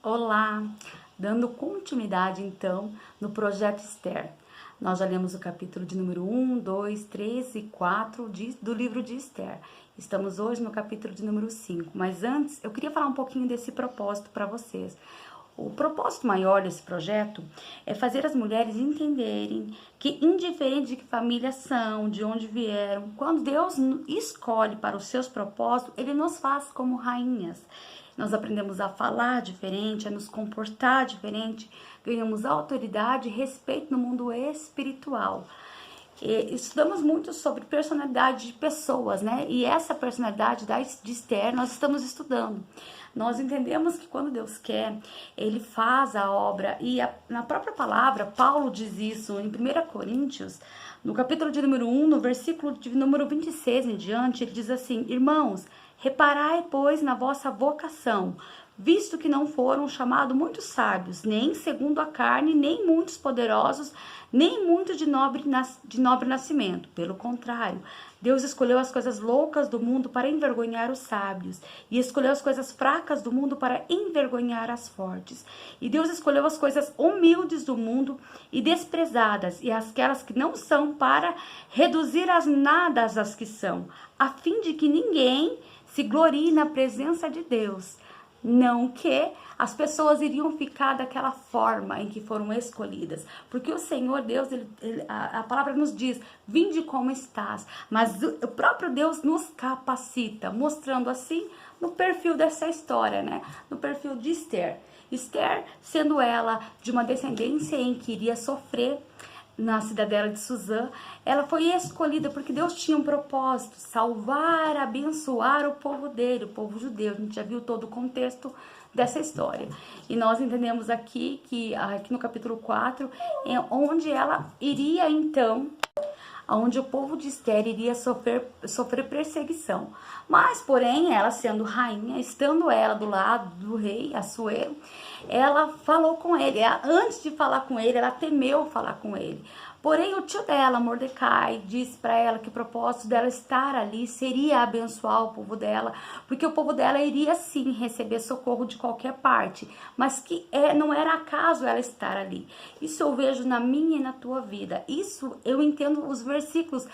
Olá! Dando continuidade então no projeto Esther. Nós já lemos o capítulo de número 1, 2, 3 e 4 do livro de Esther. Estamos hoje no capítulo de número 5, mas antes eu queria falar um pouquinho desse propósito para vocês. O propósito maior desse projeto é fazer as mulheres entenderem que, indiferente de que família são, de onde vieram, quando Deus escolhe para os seus propósitos, Ele nos faz como rainhas. Nós aprendemos a falar diferente, a nos comportar diferente, ganhamos autoridade e respeito no mundo espiritual. Estudamos muito sobre personalidade de pessoas, né? E essa personalidade de Esther nós estamos estudando. Nós entendemos que quando Deus quer, Ele faz a obra. E na própria palavra, Paulo diz isso em 1 Coríntios, no capítulo de número 1, no versículo de número 26 em diante, ele diz assim: Irmãos, reparai, pois, na vossa vocação, visto que não foram chamados muitos sábios, nem segundo a carne, nem muitos poderosos, nem muitos de nobre nascimento. Pelo contrário, Deus escolheu as coisas loucas do mundo para envergonhar os sábios, e escolheu as coisas fracas do mundo para envergonhar as fortes. E Deus escolheu as coisas humildes do mundo e desprezadas, e aquelas que não são, para reduzir as nadas as que são, a fim de que ninguém se glorie na presença de Deus. Não que as pessoas iriam ficar daquela forma em que foram escolhidas, porque o Senhor Deus, a palavra nos diz: vinde como estás, mas o próprio Deus nos capacita, mostrando assim no perfil dessa história, né? No perfil de Esther. Esther, sendo ela de uma descendência em que iria sofrer na cidadela de Suzã, ela foi escolhida porque Deus tinha um propósito: salvar, abençoar o povo dele, o povo judeu. A gente já viu todo o contexto dessa história. E nós entendemos aqui que aqui no capítulo 4, onde ela iria então, onde o povo de Esther iria sofrer perseguição. Mas, porém, ela sendo rainha, estando ela do lado do rei Assuero, ela falou com ele. Antes de falar com ele, ela temeu falar com ele. Porém, o tio dela, Mordecai, disse para ela que o propósito dela estar ali seria abençoar o povo dela, porque o povo dela iria sim receber socorro de qualquer parte, mas que não era acaso ela estar ali. Isso eu vejo na minha e na tua vida. Isso eu entendo os versículos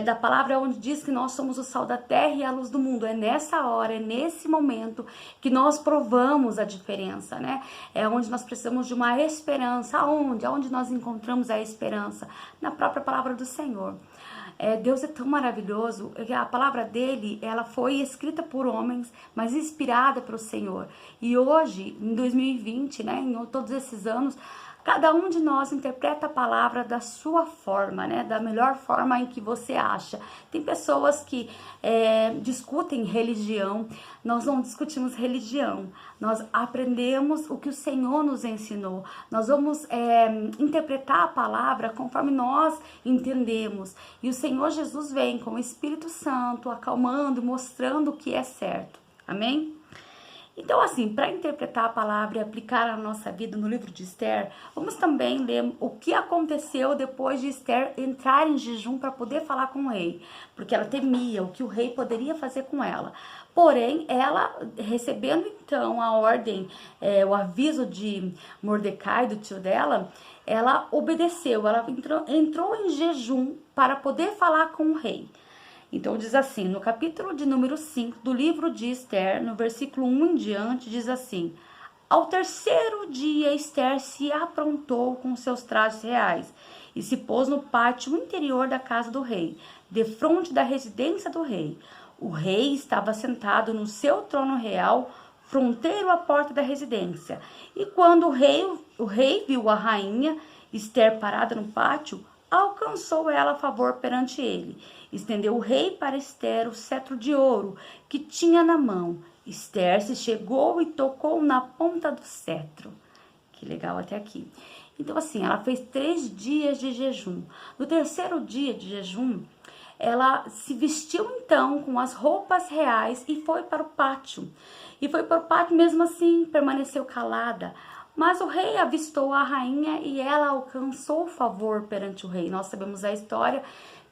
da palavra onde diz que nós somos o sal da terra e a luz do mundo. É nessa hora, é nesse momento que nós provamos a diferença, né? É onde nós precisamos de uma esperança. Aonde nós encontramos a esperança? Na própria palavra do Senhor. Deus é tão maravilhoso. A palavra dele, ela foi escrita por homens, mas inspirada pelo Senhor. E hoje, em 2020, né, em todos esses anos, cada um de nós interpreta a palavra da sua forma, né? Da melhor forma em que você acha. Tem pessoas que discutem religião. Nós não discutimos religião. Nós aprendemos o que o Senhor nos ensinou. Nós vamos interpretar a palavra conforme nós entendemos. E o Senhor Jesus vem com o Espírito Santo, acalmando, mostrando o que é certo. Amém? Então, assim, para interpretar a palavra e aplicar a nossa vida no livro de Esther, vamos também ler o que aconteceu depois de Esther entrar em jejum para poder falar com o rei, porque ela temia o que o rei poderia fazer com ela. Porém, ela, recebendo então a ordem, o aviso de Mordecai, do tio dela, ela obedeceu, ela entrou em jejum para poder falar com o rei. Então diz assim, no capítulo de número 5 do livro de Esther, no versículo 1 em diante, diz assim: Ao terceiro dia Esther se aprontou com seus trajes reais e se pôs no pátio interior da casa do rei, defronte da residência do rei. O rei estava sentado no seu trono real, fronteiro à porta da residência. E quando o rei viu a rainha Esther parada no pátio, alcançou ela favor perante ele. Estendeu o rei para Esther o cetro de ouro que tinha na mão. Esther se chegou e tocou na ponta do cetro. Que legal até aqui. Então, assim, ela fez 3 dias de jejum. No terceiro dia de jejum, ela se vestiu então com as roupas reais e foi para o pátio. E foi para o pátio, mesmo assim, permaneceu calada. Mas o rei avistou a rainha e ela alcançou favor perante o rei. Nós sabemos a história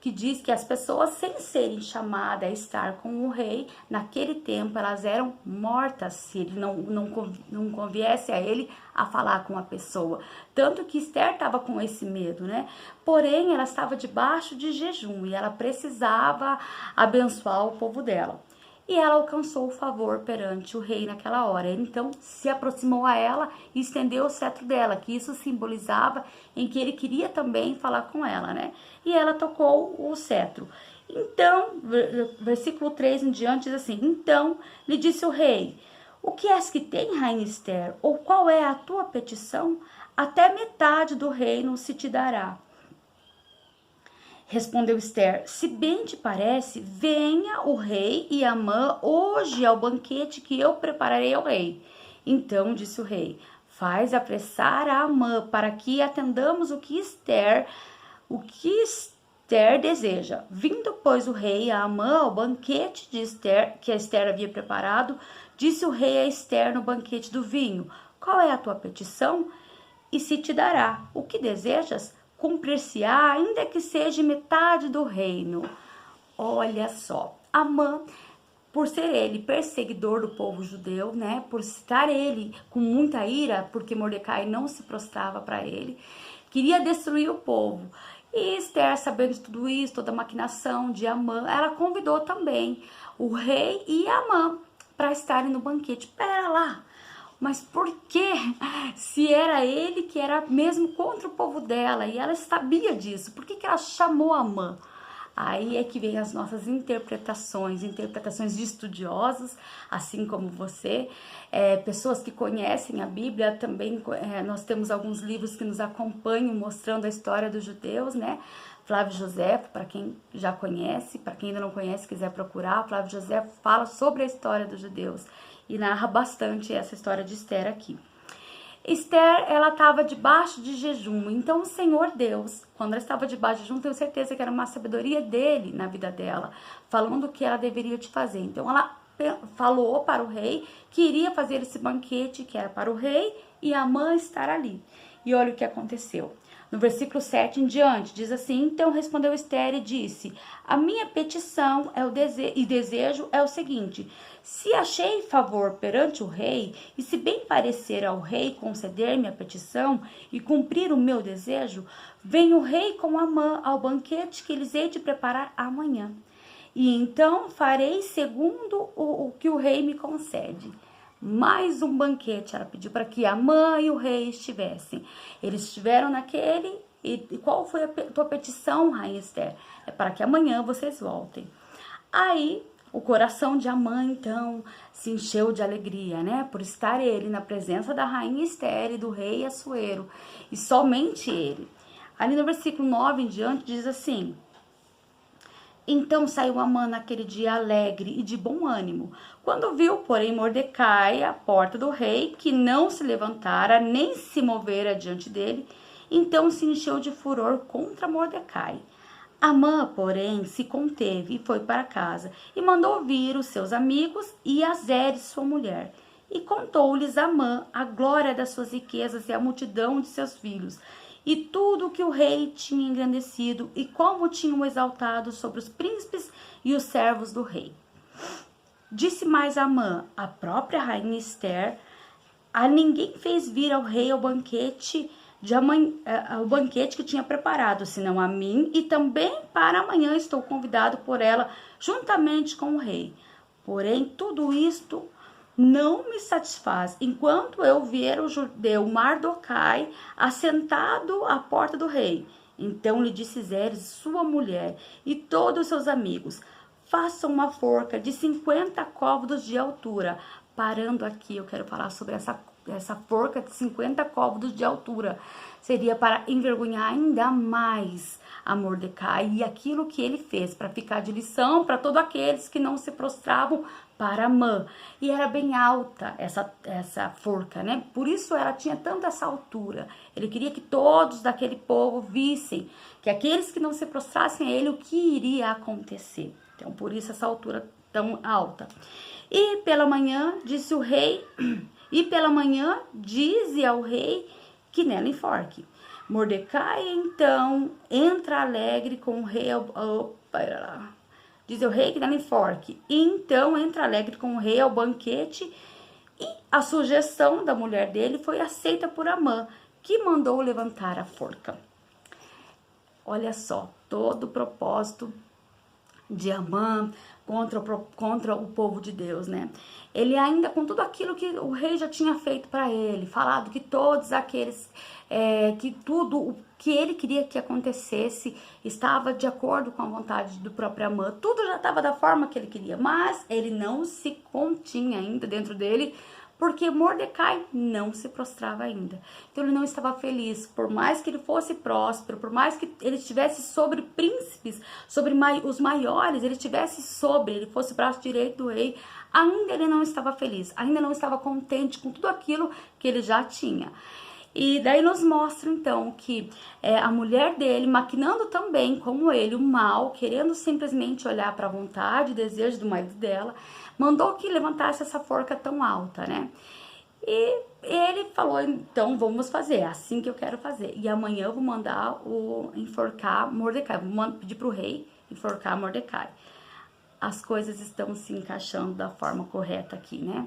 que diz que as pessoas, sem serem chamadas a estar com o rei, naquele tempo elas eram mortas se ele não conviesse a ele a falar com a pessoa. Tanto que Esther estava com esse medo, né? Porém, ela estava debaixo de jejum e ela precisava abençoar o povo dela. E ela alcançou o favor perante o rei naquela hora. Ele então se aproximou a ela e estendeu o cetro dela, que isso simbolizava em que ele queria também falar com ela, né? E ela tocou o cetro. Então, versículo 3 em diante diz assim: então lhe disse o rei: o que és que tem, rainha Esther? Ou qual é a tua petição? Até metade do reino se te dará. Respondeu Esther: se bem te parece, venha o rei e Amã hoje ao banquete que eu prepararei ao rei. Então disse o rei: faz apressar a Amã para que atendamos o que Esther deseja. Vindo, pois, o rei a Amã ao banquete de Esther, que a Esther havia preparado, disse o rei a Esther no banquete do vinho: qual é a tua petição? E se te dará o que desejas, cumprir-se-á, ainda que seja metade do reino. Olha só, Amã, por ser ele perseguidor do povo judeu, né, por estar ele com muita ira, porque Mordecai não se prostrava para ele, queria destruir o povo. E Esther, sabendo de tudo isso, toda a maquinação de Amã, ela convidou também o rei e Amã para estarem no banquete. Pera lá, mas por que? Se era ele que era mesmo contra o povo dela e ela sabia disso, por que ela chamou Amã? Aí é que vem as nossas interpretações de estudiosos, assim como você, pessoas que conhecem a Bíblia também. Nós temos alguns livros que nos acompanham mostrando a história dos judeus, né? Flávio Josefo, para quem já conhece, para quem ainda não conhece, quiser procurar, Flávio Josefo fala sobre a história dos judeus e narra bastante essa história de Esther aqui. Esther, ela estava debaixo de jejum, então o Senhor Deus, quando ela estava debaixo de jejum, tenho certeza que era uma sabedoria dele na vida dela, falando o que ela deveria de fazer. Então ela falou para o rei que iria fazer esse banquete, que era para o rei e Amã estar ali. E olha o que aconteceu. No versículo 7 em diante, diz assim: então respondeu Esther e disse: a minha petição e desejo é o seguinte: se achei favor perante o rei, e se bem parecer ao rei conceder-me a petição e cumprir o meu desejo, venha o rei com Amã ao banquete que eles hei de preparar amanhã. E então farei segundo o que o rei me concede. Mais um banquete, ela pediu para que Amã e o rei estivessem. Eles estiveram naquele, e qual foi a tua petição, rainha Esther? É para que amanhã vocês voltem. Aí, o coração de Amã, então, se encheu de alegria, né? Por estar ele na presença da rainha Esther e do rei Assuero, e somente ele. Ali no versículo 9 em diante, diz assim: então saiu Amã naquele dia alegre e de bom ânimo, quando viu, porém, Mordecai à porta do rei, que não se levantara nem se movera diante dele, então se encheu de furor contra Mordecai. Amã, porém, se conteve e foi para casa, e mandou vir os seus amigos e a Zeres, sua mulher. E contou-lhes Amã a glória das suas riquezas e a multidão de seus filhos, e tudo o que o rei tinha engrandecido, e como tinham exaltado sobre os príncipes e os servos do rei. Disse mais Amã, a própria rainha Esther: a ninguém fez vir ao rei ao banquete que tinha preparado, senão a mim, e também para amanhã estou convidado por ela, juntamente com o rei. Porém, tudo isto não me satisfaz, enquanto eu ver o judeu Mardocai assentado à porta do rei. Então lhe disse Zeres, sua mulher, e todos os seus amigos: façam uma forca de 50 côvados de altura. Parando aqui, eu quero falar sobre essa forca de 50 côvados de altura. Seria para envergonhar ainda mais a Mordecai e aquilo que ele fez, para ficar de lição para todos aqueles que não se prostravam para Amã. E era bem alta essa forca, né? Por isso ela tinha tanta essa altura. Ele queria que todos daquele povo vissem que aqueles que não se prostrassem a ele, o que iria acontecer. Então, por isso essa altura tão alta. E pela manhã disse o rei, e pela manhã dize ao rei que nela enforque. Mordecai, então, entra alegre com o rei... Diz o rei que dá em forque. E então entra alegre com o rei ao banquete, e a sugestão da mulher dele foi aceita por Amã, que mandou levantar a forca. Olha só, todo o propósito de Amã contra o povo de Deus, né? Ele ainda, com tudo aquilo que o rei já tinha feito para ele, falado que todos aqueles, que tudo o que ele queria que acontecesse estava de acordo com a vontade do próprio Amã, tudo já estava da forma que ele queria, mas ele não se continha ainda dentro dele, porque Mordecai não se prostrava ainda. Então ele não estava feliz, por mais que ele fosse próspero, por mais que ele estivesse sobre príncipes, sobre os maiores, ele estivesse sobre, ele fosse braço direito do rei, ainda ele não estava feliz, ainda não estava contente com tudo aquilo que ele já tinha. E daí nos mostra então que a mulher dele, maquinando também como ele o mal, querendo simplesmente olhar para a vontade e desejo do marido dela, mandou que levantasse essa forca tão alta, né? E ele falou, então vamos fazer, é assim que eu quero fazer. E amanhã eu vou mandar enforcar Mordecai, vou pedir para o rei enforcar Mordecai. As coisas estão se encaixando da forma correta aqui, né?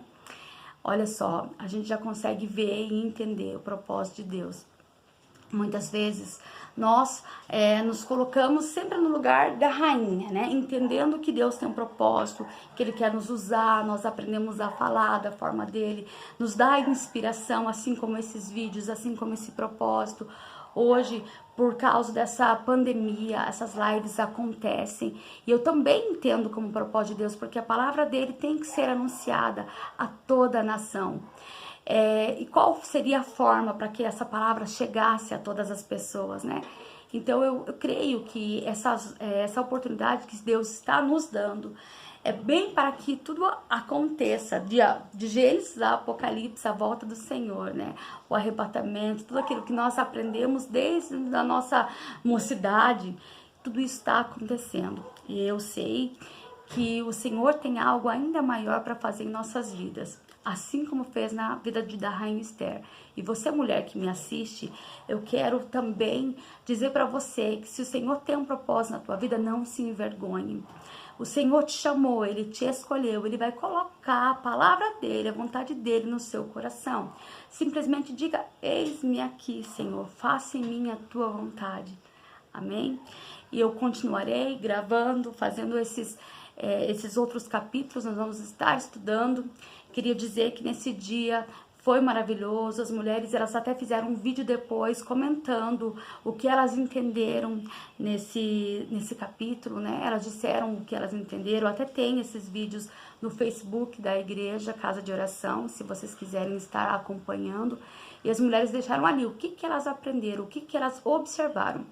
Olha só, a gente já consegue ver e entender o propósito de Deus. Muitas vezes nós nos colocamos sempre no lugar da rainha, né? Entendendo que Deus tem um propósito, que Ele quer nos usar, nós aprendemos a falar da forma dEle, nos dá inspiração, assim como esses vídeos, assim como esse propósito. Hoje, por causa dessa pandemia, essas lives acontecem. E eu também entendo como propósito de Deus, porque a palavra dele tem que ser anunciada a toda a nação. E qual seria a forma para que essa palavra chegasse a todas as pessoas, né? Então eu creio que essa oportunidade que Deus está nos dando é bem para que tudo aconteça, de Gênesis a Apocalipse, a volta do Senhor, né? O arrebatamento, tudo aquilo que nós aprendemos desde a nossa mocidade, tudo isso está acontecendo. E eu sei que o Senhor tem algo ainda maior para fazer em nossas vidas, assim como fez na vida da Rainha Esther. E você, mulher que me assiste, eu quero também dizer para você que se o Senhor tem um propósito na tua vida, não se envergonhe. O Senhor te chamou, Ele te escolheu, Ele vai colocar a palavra dEle, a vontade dEle no seu coração. Simplesmente diga, eis-me aqui, Senhor, faça em mim a tua vontade. Amém? E eu continuarei gravando, fazendo esses outros capítulos, nós vamos estar estudando. Queria dizer que nesse dia foi maravilhoso, as mulheres, elas até fizeram um vídeo depois comentando o que elas entenderam nesse capítulo, né? Elas disseram o que elas entenderam, até tem esses vídeos no Facebook da igreja, Casa de Oração, se vocês quiserem estar acompanhando. E as mulheres deixaram ali o que elas aprenderam, o que elas observaram.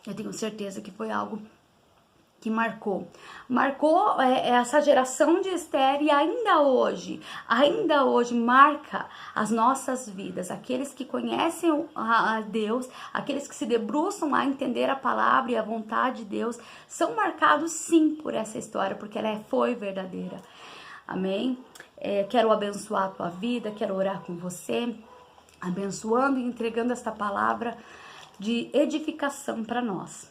Eu tenho certeza que foi algo que marcou essa geração de Esther, e ainda hoje marca as nossas vidas. Aqueles que conhecem a Deus, aqueles que se debruçam a entender a palavra e a vontade de Deus, são marcados sim por essa história, porque ela foi verdadeira. Amém? Quero abençoar a tua vida, quero orar com você, abençoando e entregando esta palavra de edificação para nós.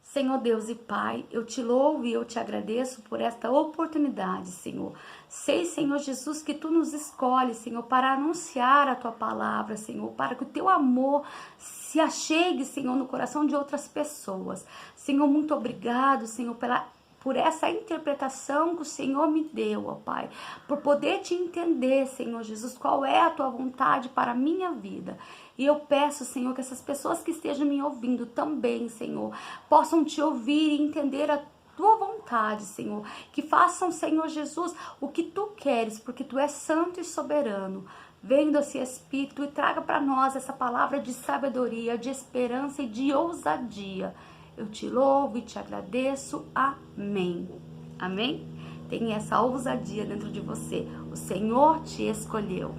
Senhor Deus e Pai, eu te louvo e eu te agradeço por esta oportunidade, Senhor. Sei, Senhor Jesus, que Tu nos escolhes, Senhor, para anunciar a Tua palavra, Senhor, para que o Teu amor se achegue, Senhor, no coração de outras pessoas. Senhor, muito obrigado, Senhor, por essa interpretação que o Senhor me deu, ó Pai, por poder te entender, Senhor Jesus, qual é a Tua vontade para a minha vida. E eu peço, Senhor, que essas pessoas que estejam me ouvindo também, Senhor, possam te ouvir e entender a Tua vontade, Senhor. Que façam, Senhor Jesus, o que Tu queres, porque Tu és santo e soberano. Vem desse Espírito e traga para nós essa palavra de sabedoria, de esperança e de ousadia. Eu te louvo e te agradeço. Amém. Amém? Tenha essa ousadia dentro de você. O Senhor te escolheu.